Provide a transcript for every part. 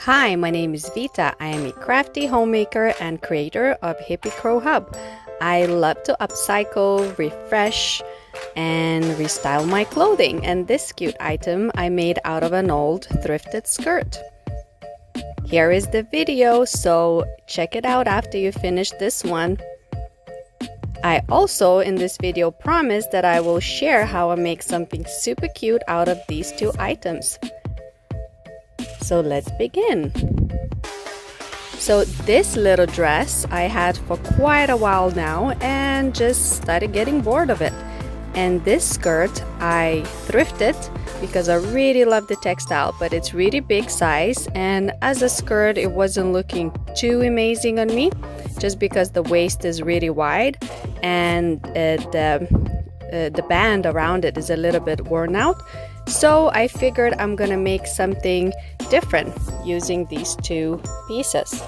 Hi, my name is Vita. I am a crafty homemaker and creator of Hippie Crow Hub. I love to upcycle, refresh, and restyle my clothing. And this cute item I made out of an old thrifted skirt. Here is the video, so check it out after you finish this one. I also in this video promise that I will share how I make something super cute out of these two items. So let's begin. So this little dress I had for quite a while now and just started getting bored of it. And this skirt I thrifted because I really love the textile, but it's really big size, and as a skirt it wasn't looking too amazing on me just because the waist is really wide and the band around it is a little bit worn out. So I figured I'm gonna make something different using these two pieces.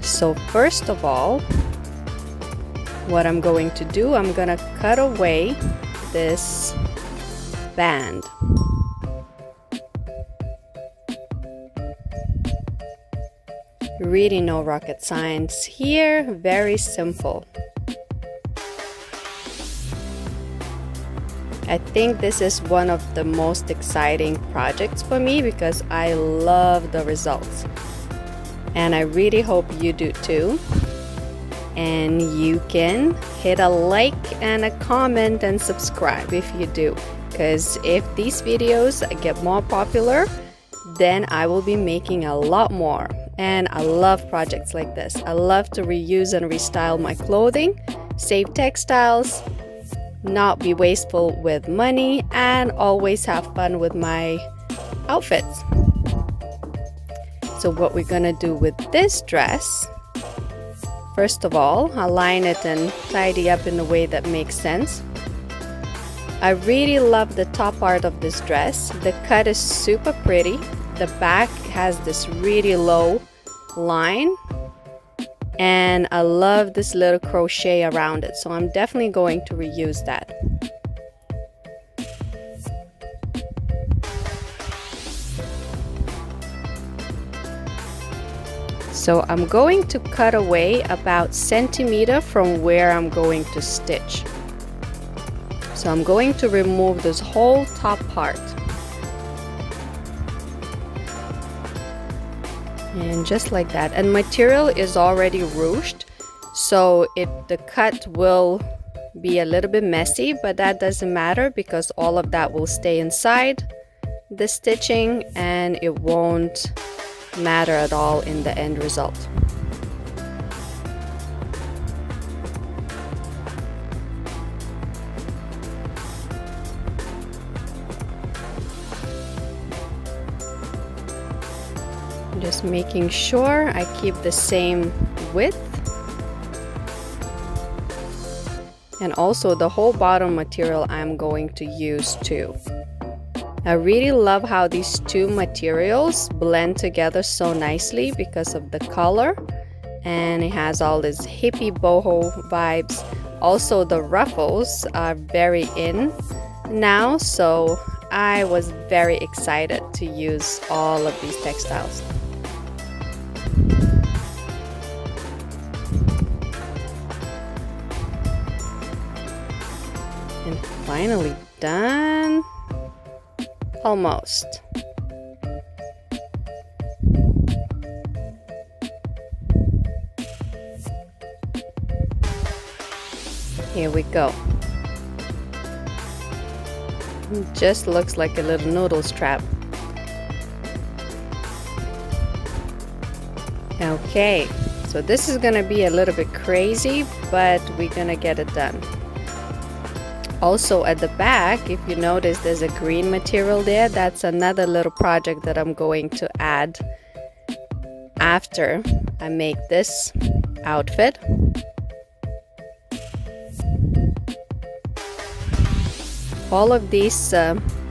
So first of all, what I'm going to do, I'm gonna cut away this band. Really no rocket science here, very simple. I think this is one of the most exciting projects for me because I love the results. And I really hope you do too. And you can hit a like and a comment and subscribe if you do. Because if these videos get more popular, then I will be making a lot more. And I love projects like this. I love to reuse and restyle my clothing, save textiles, not be wasteful with money, and always have fun with my outfits. So what we're gonna do with this dress, first of all, align it and tidy up in a way that makes sense. I really love the top part of this dress. The cut is super pretty. The back has this really low line, and I love this little crochet around it, so I'm definitely going to reuse that. So I'm going to cut away about centimeter from where I'm going to stitch. So I'm going to remove this whole top part. And just like that. And material is already ruched, so the cut will be a little bit messy, but that doesn't matter because all of that will stay inside the stitching and it won't matter at all in the end result. Just making sure I keep the same width, and also the whole bottom material I'm going to use too. I really love how these two materials blend together so nicely because of the color, and it has all these hippie boho vibes. Also the ruffles are very in now, so I was very excited to use all of these textiles. And finally done. Almost. Here we go. It just looks like a little noodle strap. Okay, so this is gonna be a little bit crazy, but we're gonna get it done. Also at the back, if you notice, there's a green material there. That's another little project that I'm going to add after I make this outfit. All of these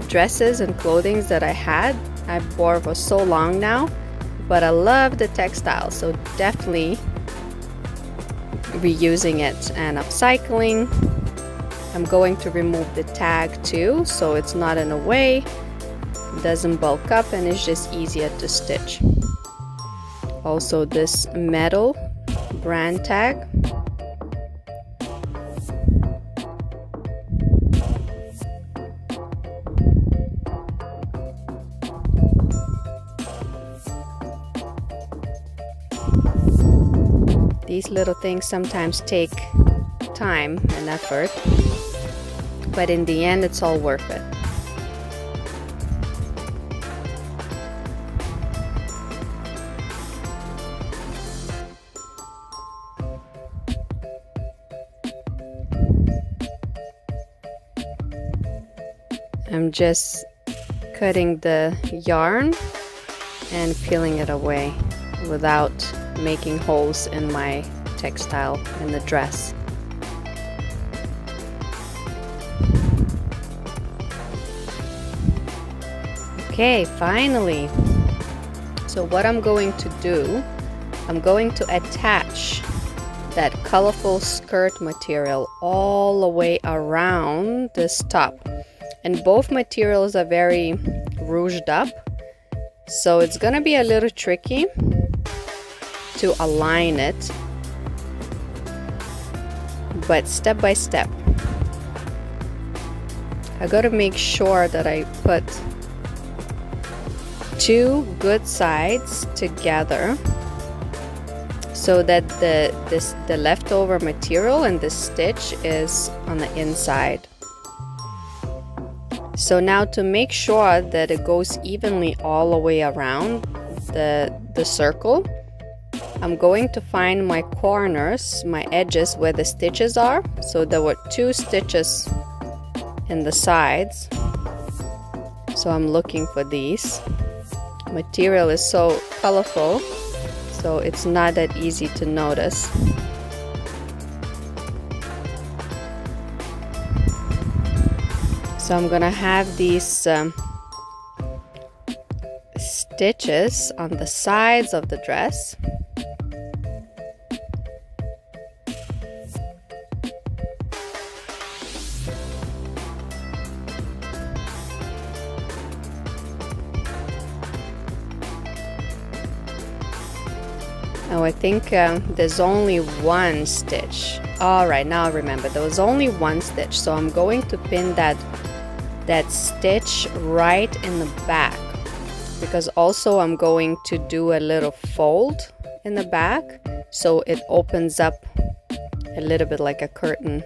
dresses and clothing that I had, I wore for so long now, but I love the textile, so definitely reusing it and upcycling. I'm going to remove the tag too, so it's not in the way, doesn't bulk up, and it's just easier to stitch. Also this metal brand tag. These little things sometimes take time and effort, but in the end it's all worth it. I'm just cutting the yarn and peeling it away without making holes in my textile in the dress. Okay, finally. So what I'm going to do, I'm going to attach that colorful skirt material all the way around this top. And both materials are very ruched up, so it's gonna be a little tricky to align it, but step by step. I gotta make sure that I put two good sides together so that the leftover material and the stitch is on the inside. So now to make sure that it goes evenly all the way around the circle, I'm going to find my corners, my edges where the stitches are. So there were two stitches in the sides, so I'm looking for these. Material is so colorful, so it's not that easy to notice. So I'm gonna have these stitches on the sides of the dress. Oh, I think there's only one stitch. All right, now I remember there was only one stitch, so I'm going to pin that stitch right in the back, because also I'm going to do a little fold in the back so it opens up a little bit like a curtain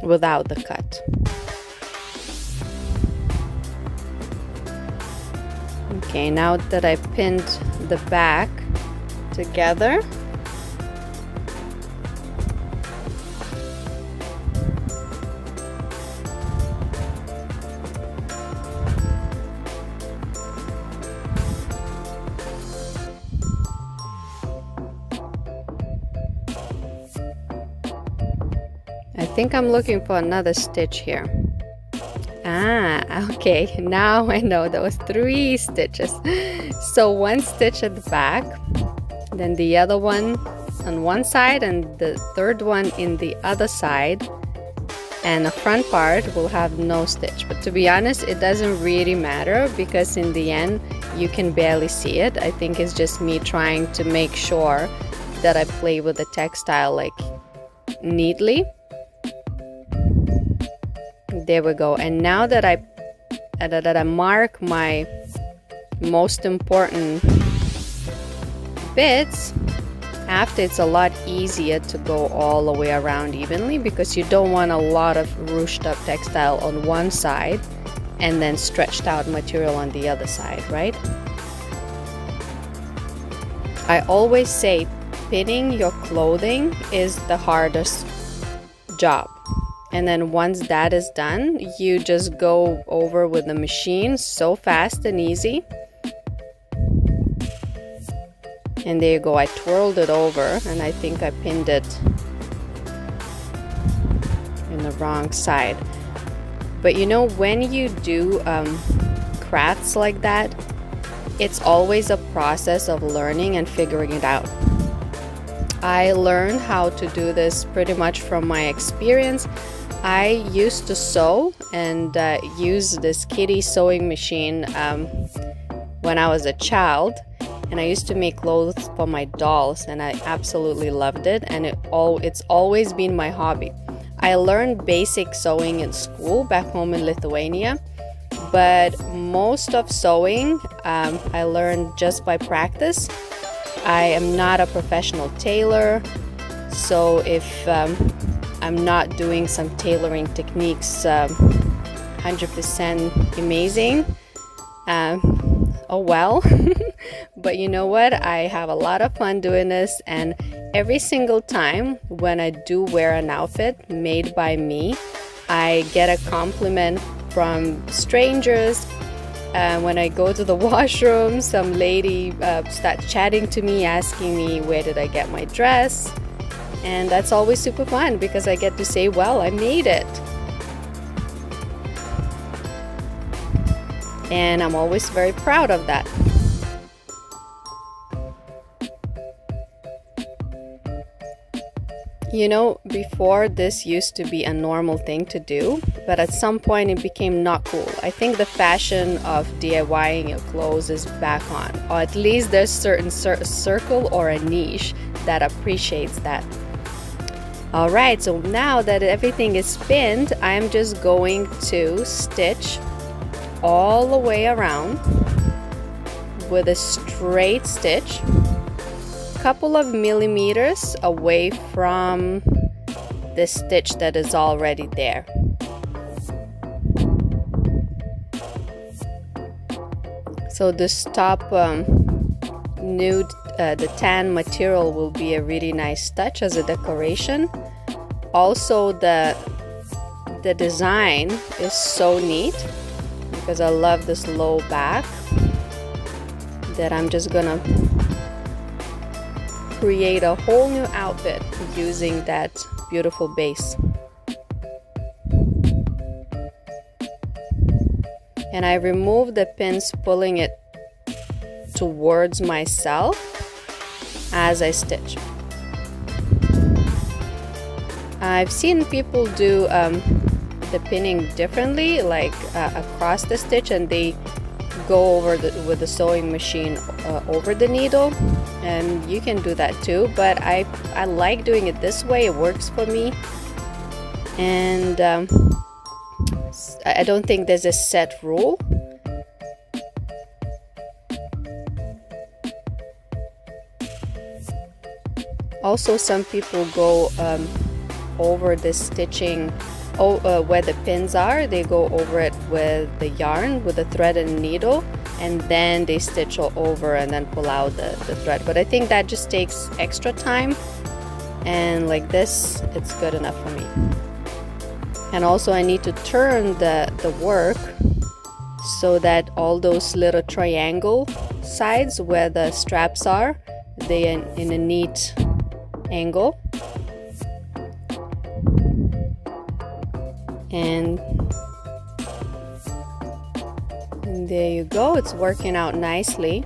without the cut. Okay, now that I pinned the back together, I think I'm looking for another stitch here. Ah, okay, now I know there was 3 stitches. So one stitch at the back, then the other one on one side, and the third one in the other side, and the front part will have no stitch. But to be honest, it doesn't really matter, because in the end you can barely see it. I think it's just me trying to make sure that I play with the textile like neatly. There we go. And now that I mark my most important bits, after, it's a lot easier to go all the way around evenly, because you don't want a lot of ruched up textile on one side and then stretched out material on the other side, right? I always say pinning your clothing is the hardest job. And then once that is done, you just go over with the machine so fast and easy. And there you go, I twirled it over, and I think I pinned it in the wrong side. But you know, when you do crafts like that, it's always a process of learning and figuring it out. I learned how to do this pretty much from my experience. I used to sew and use this kitty sewing machine when I was a child, and I used to make clothes for my dolls, and I absolutely loved it, and it's always been my hobby. I learned basic sewing in school back home in Lithuania, but most of sewing I learned just by practice. I am not a professional tailor, so if I'm not doing some tailoring techniques 100% amazing, oh well. But you know what? I have a lot of fun doing this, and every single time when I do wear an outfit made by me, I get a compliment from strangers. When I go to the washroom, some lady starts chatting to me, asking me where did I get my dress, and that's always super fun because I get to say, well, I made it. And I'm always very proud of that. You know, before this used to be a normal thing to do, but at some point it became not cool. I think the fashion of DIYing your clothes is back on, or at least there's certain circle or a niche that appreciates that. Alright, so now that everything is pinned, I'm just going to stitch all the way around with a straight stitch, couple of millimeters away from the stitch that is already there. So this top nude, the tan material will be a really nice touch as a decoration. Also the design is so neat because I love this low back that I'm just gonna create a whole new outfit using that beautiful base. And I remove the pins, pulling it towards myself as I stitch. I've seen people do the pinning differently, like across the stitch, and they go over with the sewing machine over the needle, and you can do that too, but I like doing it this way. It works for me, and I don't think there's a set rule. Also, some people go over the stitching where the pins are. They go over it with the yarn, with the thread and needle, and then they stitch all over and then pull out the thread. But I think that just takes extra time, and like this, it's good enough for me. And also I need to turn the work so that all those little triangle sides where the straps are, they are in a neat angle. And there you go, it's working out nicely.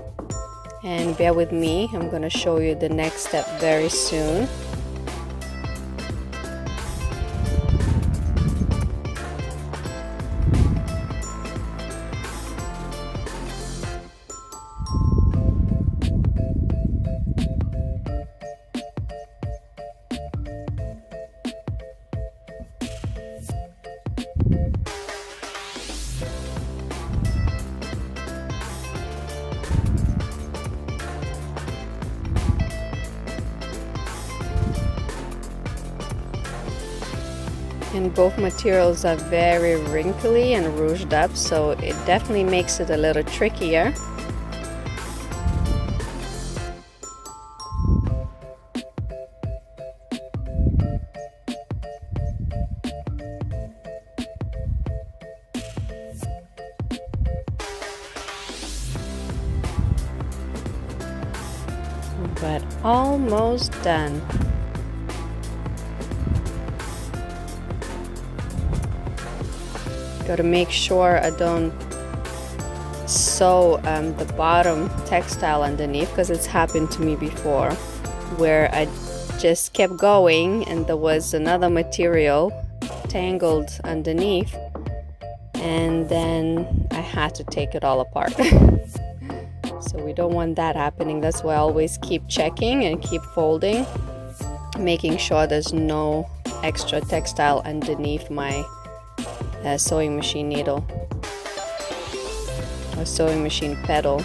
And bear with me, I'm going to show you the next step very soon. And both materials are very wrinkly and rouged up, so it definitely makes it a little trickier. But almost done. Got to make sure I don't sew the bottom textile underneath, because it's happened to me before where I just kept going, and there was another material tangled underneath, and then I had to take it all apart. So we don't want that happening. That's why I always keep checking and keep folding, making sure there's no extra textile underneath my sewing machine needle or sewing machine pedal.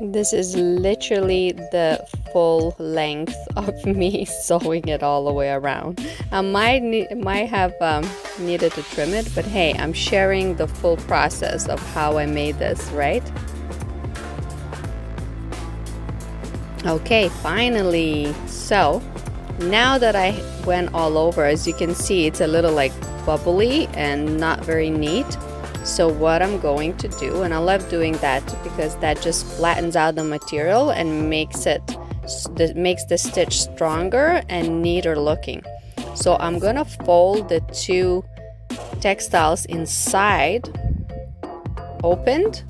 This is literally the full length of me sewing it all the way around. I might have needed to trim it, but hey, I'm sharing the full process of how I made this, right? Okay, finally. So now that I went all over, as you can see, it's a little like bubbly and not very neat. So what I'm going to do, and I love doing that because that just flattens out the material and makes the stitch stronger and neater looking. So I'm gonna fold the two textiles inside opened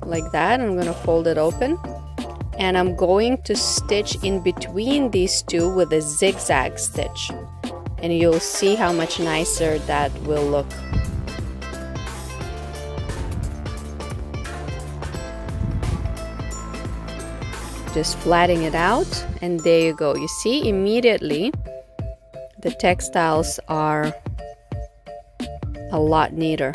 like that. I'm gonna fold it open, and I'm going to stitch in between these two with a zigzag stitch, and you'll see how much nicer that will look. Just flattening it out, and there you go. You see, immediately the textiles are a lot neater.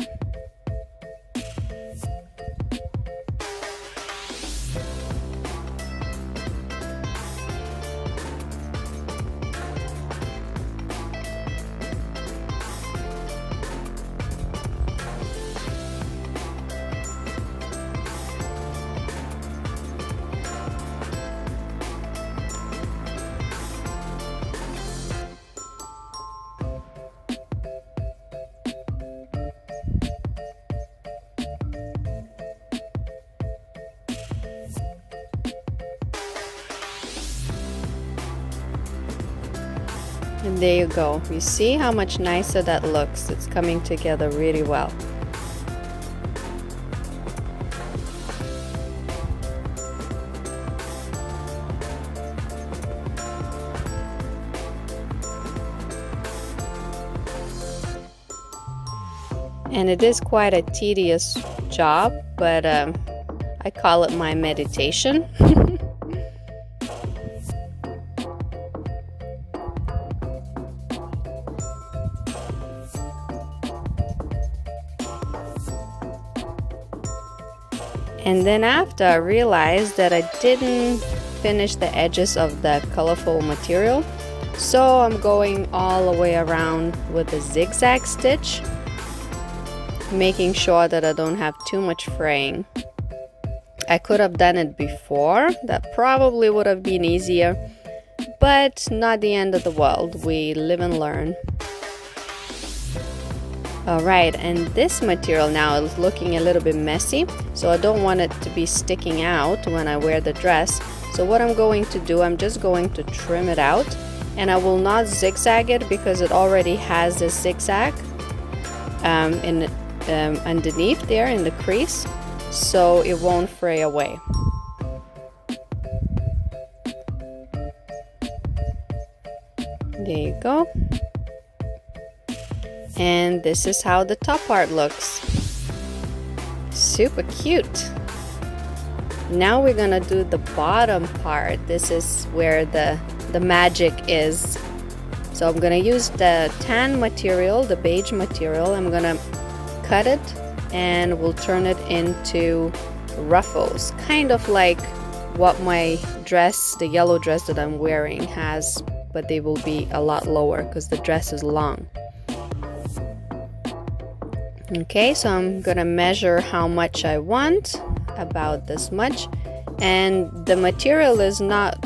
And there you go. You see how much nicer that looks. It's coming together really well. And it is quite a tedious job, but I call it my meditation. And then after, I realized that I didn't finish the edges of the colorful material, so I'm going all the way around with a zigzag stitch, making sure that I don't have too much fraying. I could have done it before. That probably would have been easier, but not the end of the world. We live and learn. Alright, and this material now is looking a little bit messy, so I don't want it to be sticking out when I wear the dress. So what I'm going to do, I'm just going to trim it out, and I will not zigzag it because it already has this zigzag underneath there in the crease, so it won't fray away. There you go. And this is how the top part looks. Super cute. Now we're gonna do the bottom part. This is where the magic is. So I'm gonna use the tan material, the beige material. I'm gonna cut it and we'll turn it into ruffles, kind of like what my dress, the yellow dress that I'm wearing, has but they will be a lot lower because the dress is long. Okay, so I'm gonna measure how much I want, about this much, and the material is not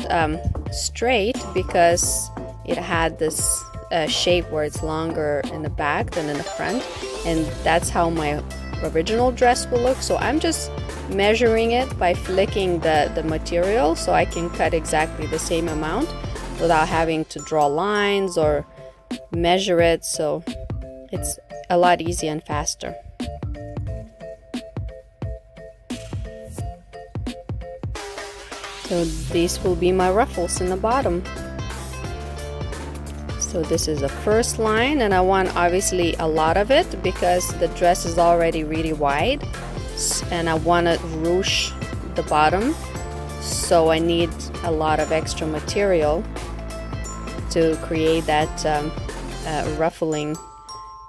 straight because it had this shape where it's longer in the back than in the front, and that's how my original dress will look. So I'm just measuring it by flicking the material so I can cut exactly the same amount without having to draw lines or measure it, so it's a lot easier and faster. So these will be my ruffles in the bottom. So this is the first line, and I want obviously a lot of it because the dress is already really wide, and I want to ruche the bottom, so I need a lot of extra material to create that ruffling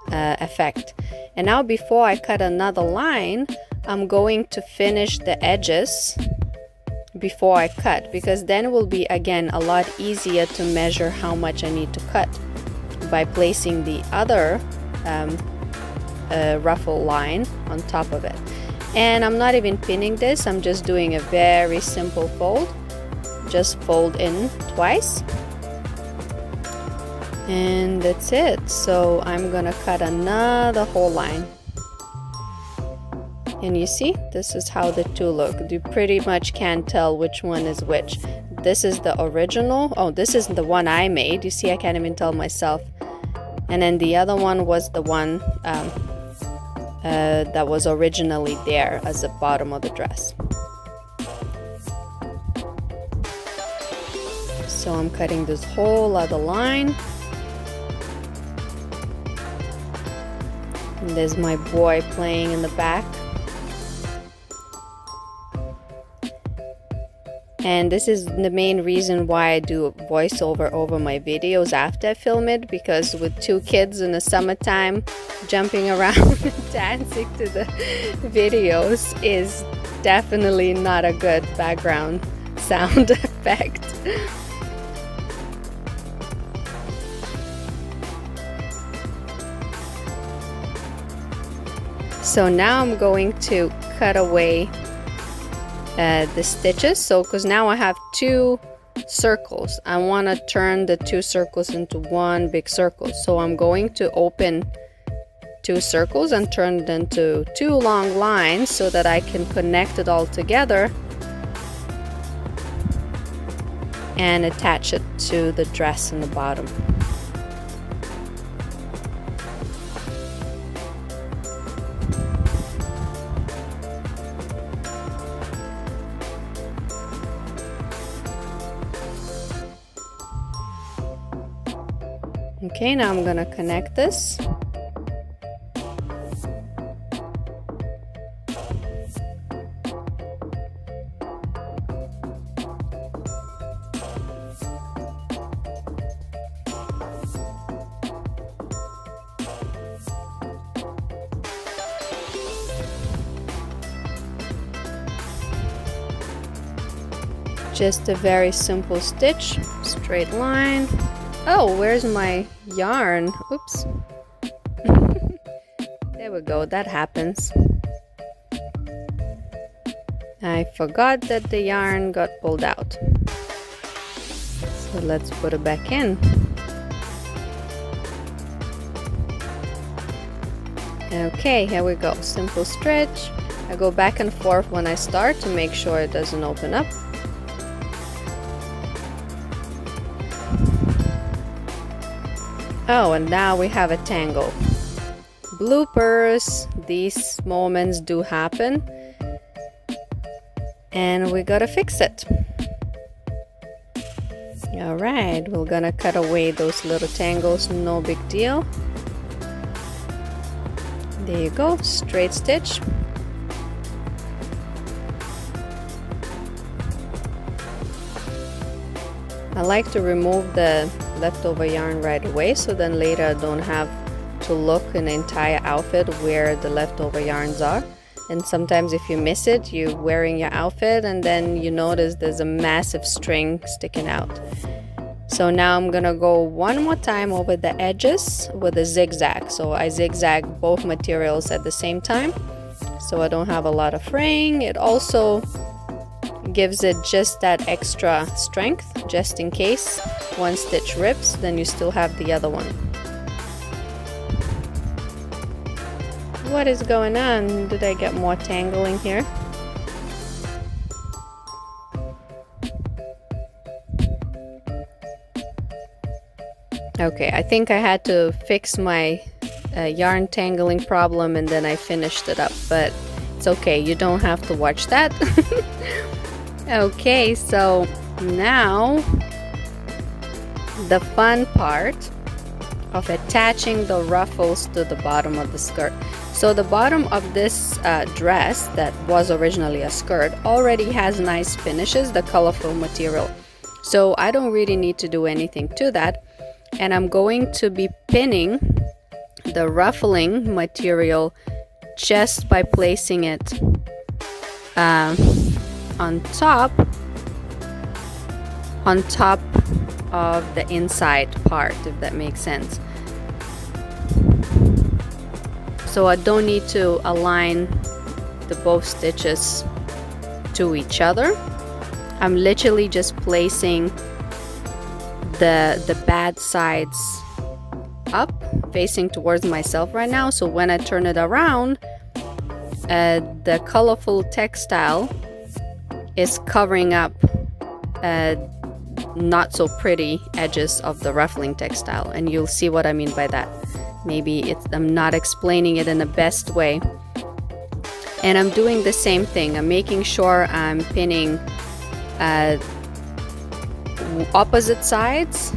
effect. And now before I cut another line, I'm going to finish the edges before I cut, because then it will be again a lot easier to measure how much I need to cut by placing the other ruffle line on top of it. And I'm not even pinning this, I'm just doing a very simple fold. Just fold in twice, and that's it. So I'm gonna cut another whole line, and you see, this is how the two look. You pretty much can't tell which one is which. This is the original. Oh, this is the one I made. You see, I can't even tell myself. And then the other one was the one that was originally there as the bottom of the dress. So I'm cutting this whole other line. And there's my boy playing in the back. And this is the main reason why I do voiceover over my videos after I film it, because with 2 kids in the summertime jumping around and dancing to the videos is definitely not a good background sound effect. So now I'm going to cut away the stitches, so because now I have 2 circles, I want to turn the 2 circles into one big circle. So I'm going to open 2 circles and turn it into 2 long lines so that I can connect it all together and attach it to the dress in the bottom. Okay, now I'm gonna connect this. Just a very simple stitch, straight line. Oh, where's my yarn? Oops. There we go, that happens. I forgot that the yarn got pulled out. So let's put it back in. Okay, here we go. Simple stretch. I go back and forth when I start to make sure it doesn't open up. Oh, and now we have a tangle. Bloopers. These moments do happen. And we gotta fix it. Alright, we're gonna cut away those little tangles, no big deal. There you go, straight stitch. I like to remove the leftover yarn right away, so then later I don't have to look in the entire outfit where the leftover yarns are. And sometimes if you miss it, you're wearing your outfit and then you notice there's a massive string sticking out. So now I'm gonna go one more time over the edges with a zigzag. So I zigzag both materials at the same time, so I don't have a lot of fraying. It also gives it just that extra strength, just in case one stitch rips, then you still have the other one. What is going on? Did I get more tangling here? Okay, I think I had to fix my yarn tangling problem and then I finished it up, but it's okay, you don't have to watch that. Okay, so now the fun part of attaching the ruffles to the bottom of the skirt. So the bottom of this dress that was originally a skirt already has nice finishes, the colorful material. So I don't really need to do anything to that. And I'm going to be pinning the ruffling material just by placing it on top of the inside part, if that makes sense. So I don't need to align the both stitches to each other. I'm literally just placing the bad sides up, facing towards myself right now, so when I turn it around, the colorful textile is covering up not so pretty edges of the ruffling textile, and you'll see what I mean by that. Maybe I'm not explaining it in the best way. And I'm doing the same thing. I'm making sure I'm pinning opposite sides,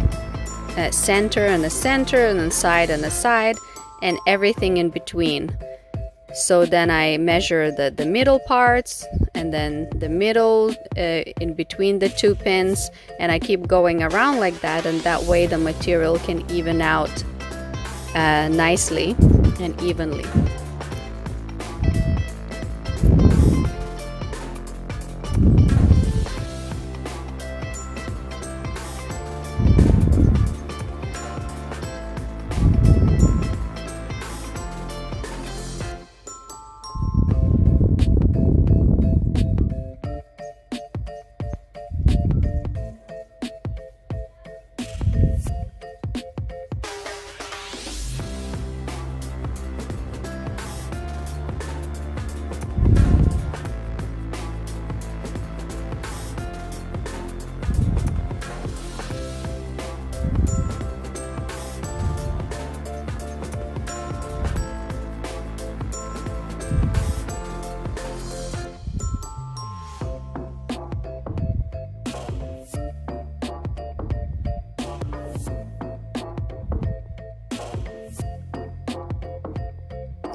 center and a center, and then side and a side, and everything in between. So then I measure the middle parts, and then the middle in between the two pins, and I keep going around like that, and that way the material can even out nicely and evenly.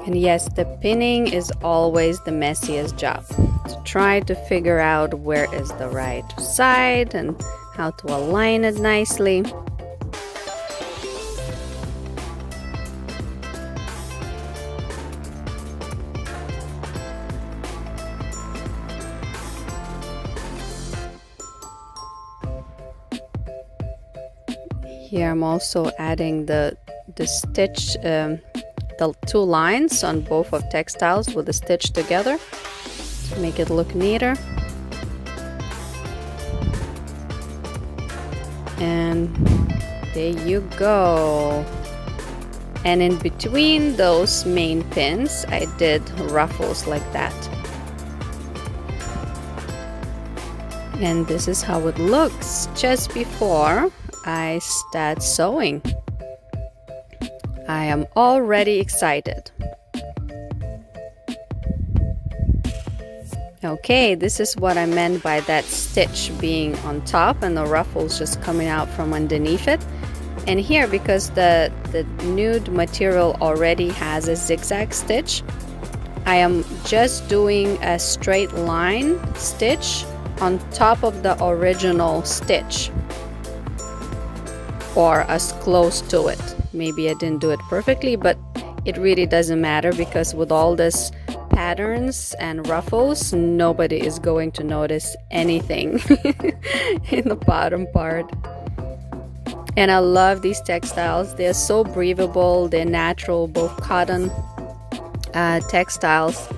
And yes, the pinning is always the messiest job. To try to figure out where is the right side and how to align it nicely. Here I'm also adding the stitch, the two lines on both of textiles with the stitch together to make it look neater. And there you go. And in between those main pins I did ruffles like that. And this is how it looks just before I start sewing. I am already excited. Okay, this is what I meant by that stitch being on top and the ruffles just coming out from underneath it. And here, because the nude material already has a zigzag stitch, I am just doing a straight line stitch on top of the original stitch, or as close to it. Maybe I didn't do it perfectly, but it really doesn't matter, because with all this patterns and ruffles, nobody is going to notice anything in the bottom part. And I love these textiles. They're so breathable, they're natural, both cotton textiles,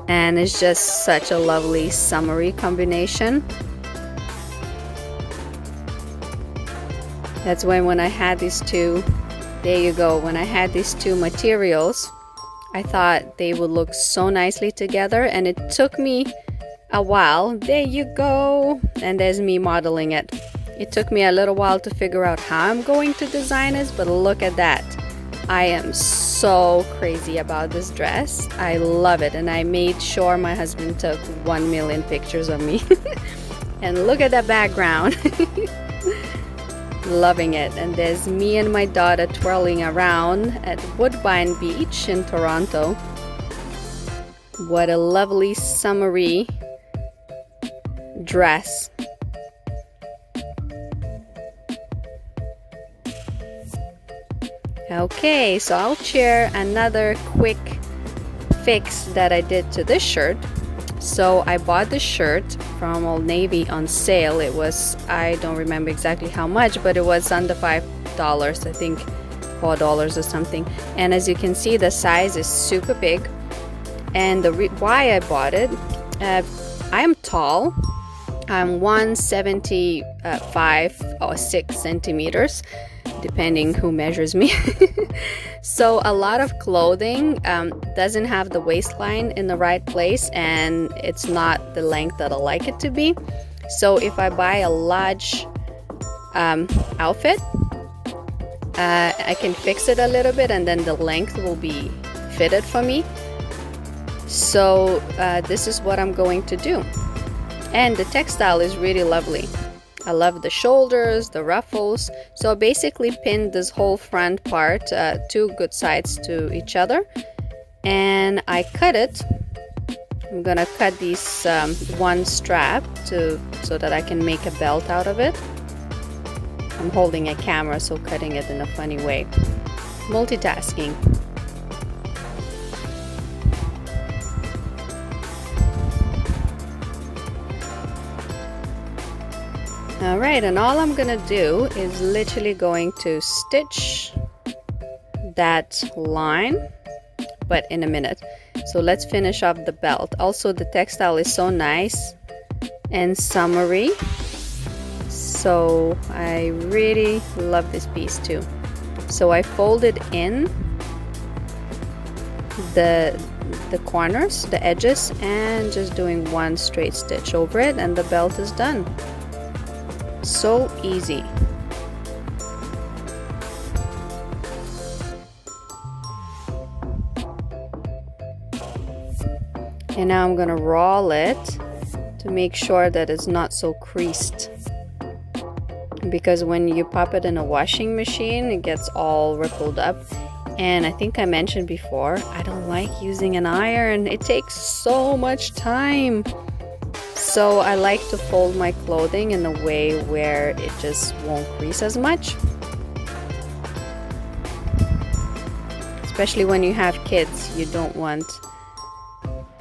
and it's just such a lovely summery combination. That's when I had these two, there you go, when I had these two materials, I thought they would look so nicely together, and it took me a while. There you go, and there's me modeling it. It took me a little while to figure out how I'm going to design this, but look at that. I am so crazy about this dress. I love it, and I made sure my husband took 1 million pictures of me. And look at that background. Loving it. And there's me and my daughter twirling around at Woodbine Beach in Toronto. What a lovely summery dress. Okay, so I'll share another quick fix that I did to this shirt. So I bought this shirt from Old Navy on sale. It was, I don't remember exactly how much, but it was under $5, I think $4 or something. And as you can see, the size is super big. And why I bought it, I am tall. I'm 175 or 6 centimeters, depending who measures me. So a lot of clothing doesn't have the waistline in the right place, and it's not the length that I like it to be. So if I buy a large outfit, I can fix it a little bit, and then the length will be fitted for me. So this is what I'm going to do. And the textile is really lovely. I love the shoulders, the ruffles. So I basically pinned this whole front part, two good sides to each other, and I cut it. I'm gonna cut these one strap so that I can make a belt out of it. I'm holding a camera, so cutting it in a funny way. Multitasking. Alright, and all I'm gonna do is literally going to stitch that line, but in a minute. So let's finish up the belt. Also, the textile is so nice and summery, so I really love this piece too. So I folded in the corners, the edges, and just doing one straight stitch over it, and the belt is done. So easy. And now I'm gonna roll it to make sure that it's not so creased, because when you pop it in a washing machine, it gets all rippled up. And I think I mentioned before, I don't like using an iron. It takes so much time. So I like to fold my clothing in a way where it just won't crease as much. Especially when you have kids, you don't want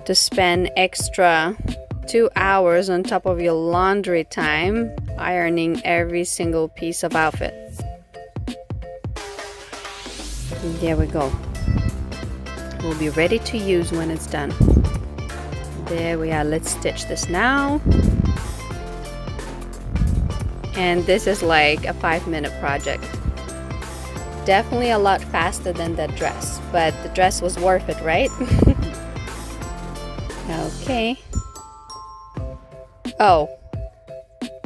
to spend extra 2 hours on top of your laundry time ironing every single piece of outfit. There we go. We'll be ready to use when it's done. There we are. Let's stitch this now. And this is like a 5-minute project. Definitely a lot faster than that dress, but the dress was worth it, right? Okay. Oh,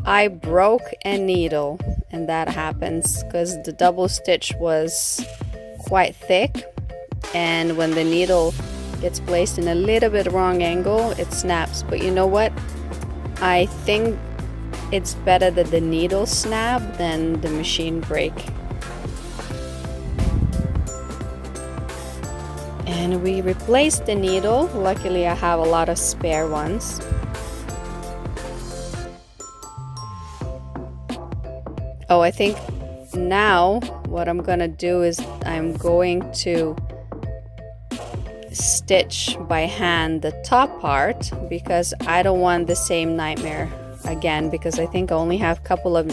I broke a needle, and that happens because the double stitch was quite thick, and when the needle gets placed in a little bit wrong angle, it snaps. But you know what? I think it's better that the needle snap than the machine break. And we replaced the needle. Luckily, I have a lot of spare ones. Oh, I think now what I'm gonna do is I'm going to stitch by hand the top part, because I don't want the same nightmare again, because I think I only have a couple of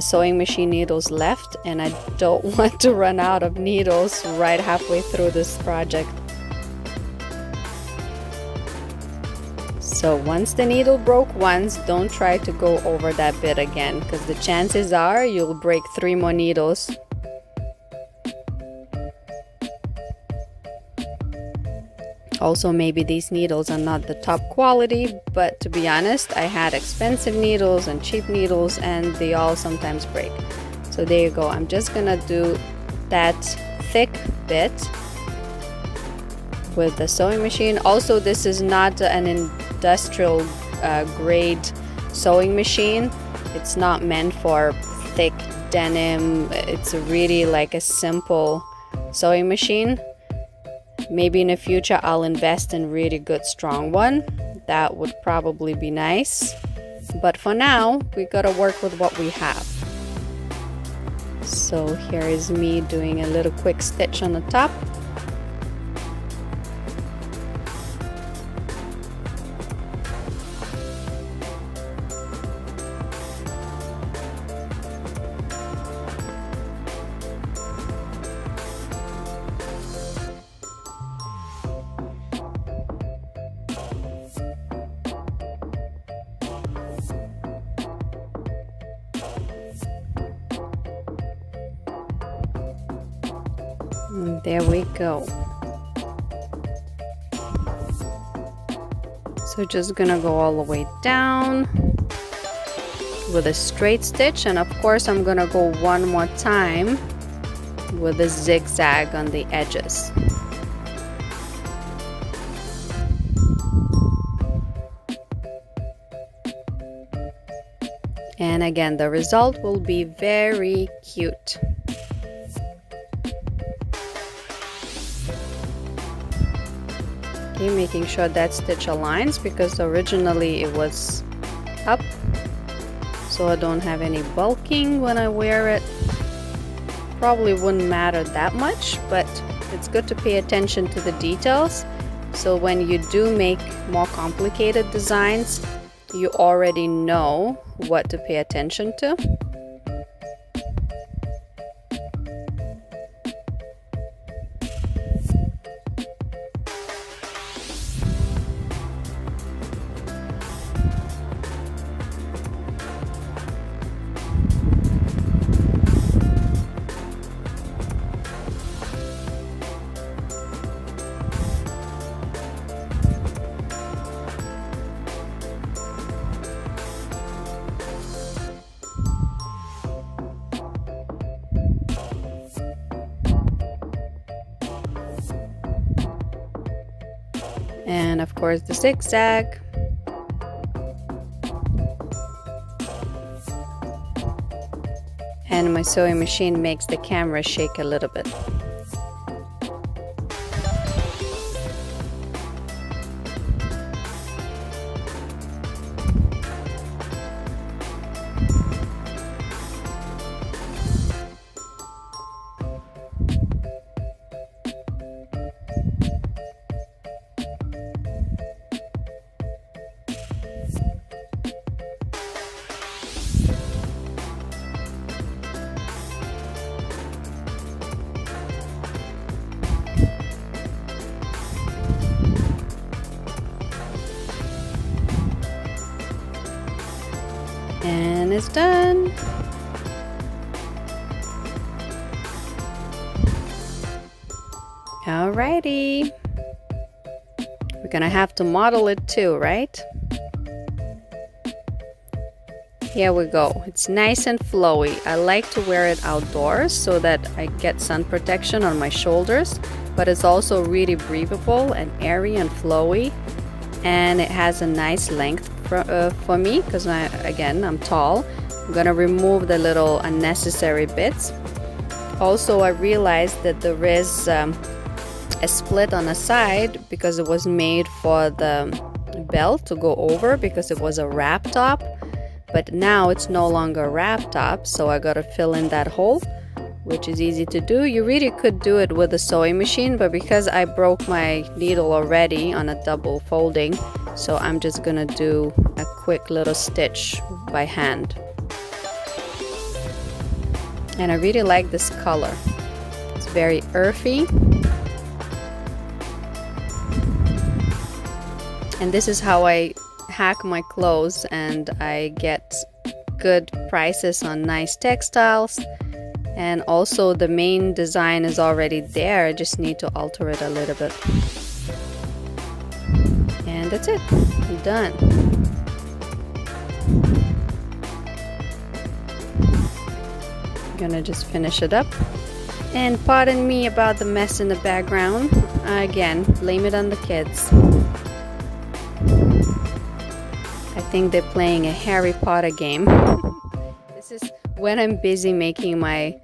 sewing machine needles left, and I don't want to run out of needles right halfway through this project. So once the needle broke once, don't try to go over that bit again, because the chances are you'll break 3 more needles. Also, maybe these needles are not the top quality, but to be honest, I had expensive needles and cheap needles, and they all sometimes break. So there you go. I'm just gonna do that thick bit with the sewing machine. Also, this is not an industrial grade sewing machine. It's not meant for thick denim. It's really like a simple sewing machine. Maybe in the future I'll invest in really good strong one. That would probably be nice. But for now, we gotta work with what we have. So here is me doing a little quick stitch on the top. And there we go. So just gonna go all the way down with a straight stitch, and of course I'm gonna go one more time with a zigzag on the edges. And again, the result will be very cute. Okay, making sure that stitch aligns, because originally it was up, so I don't have any bulking when I wear it. Probably wouldn't matter that much, but it's good to pay attention to the details, so when you do make more complicated designs, you already know what to pay attention to. And of course the zigzag. And my sewing machine makes the camera shake a little bit. And it's done. Alrighty. We're gonna have to model it too, right? Here we go. It's nice and flowy. I like to wear it outdoors so that I get sun protection on my shoulders, but it's also really breathable and airy and flowy, and it has a nice length for me, because I'm tall. I'm gonna remove the little unnecessary bits. Also, I realized that there is a split on the side because it was made for the belt to go over, because it was a wrap top, but now it's no longer a wrap top, so I gotta fill in that hole, which is easy to do. You really could do it with a sewing machine, but because I broke my needle already on a double folding, so I'm just gonna do a quick little stitch by hand. and I really like this color. It's very earthy. And this is how I hack my clothes, and I get good prices on nice textiles. And also the main design is already there, I just need to alter it a little bit. And that's it, I'm done. I'm gonna just finish it up. And pardon me about the mess in the background. Again, blame it on the kids. I think they're playing a Harry Potter game. This is when I'm busy making my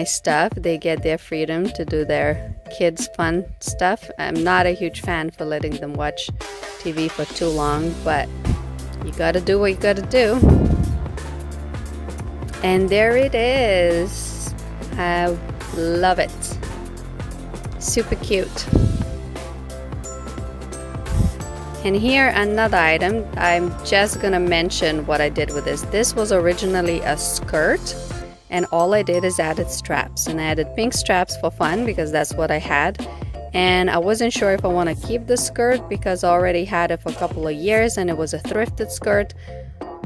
stuff, they get their freedom to do their kids fun stuff. I'm not a huge fan for letting them watch TV for too long, but you gotta do what you gotta do. And there it is. I love it. Super cute. And here another item. I'm just gonna mention what I did with this. This was originally a skirt, and all I did is added straps, and I added pink straps for fun because that's what I had. And I wasn't sure if I want to keep the skirt because I already had it for a couple of years and it was a thrifted skirt.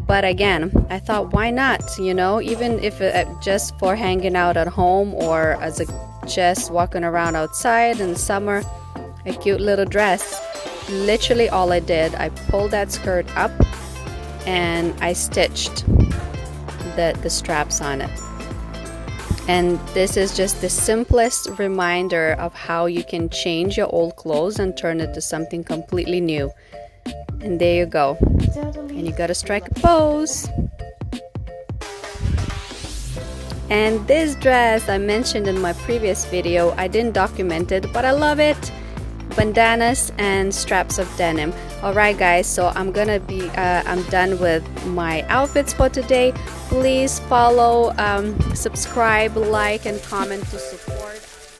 But again, I thought, why not? You know, even if just for hanging out at home or as just walking around outside in the summer, a cute little dress. Literally all I did, I pulled that skirt up and I stitched the straps on it. And this is just the simplest reminder of how you can change your old clothes and turn it to something completely new. And there you go. And you gotta strike a pose. And this dress I mentioned in my previous video, I didn't document it, but I love it. Bandanas and straps of denim. Alright guys, so I'm done with my outfits for today. Please follow, subscribe, like, and comment to support.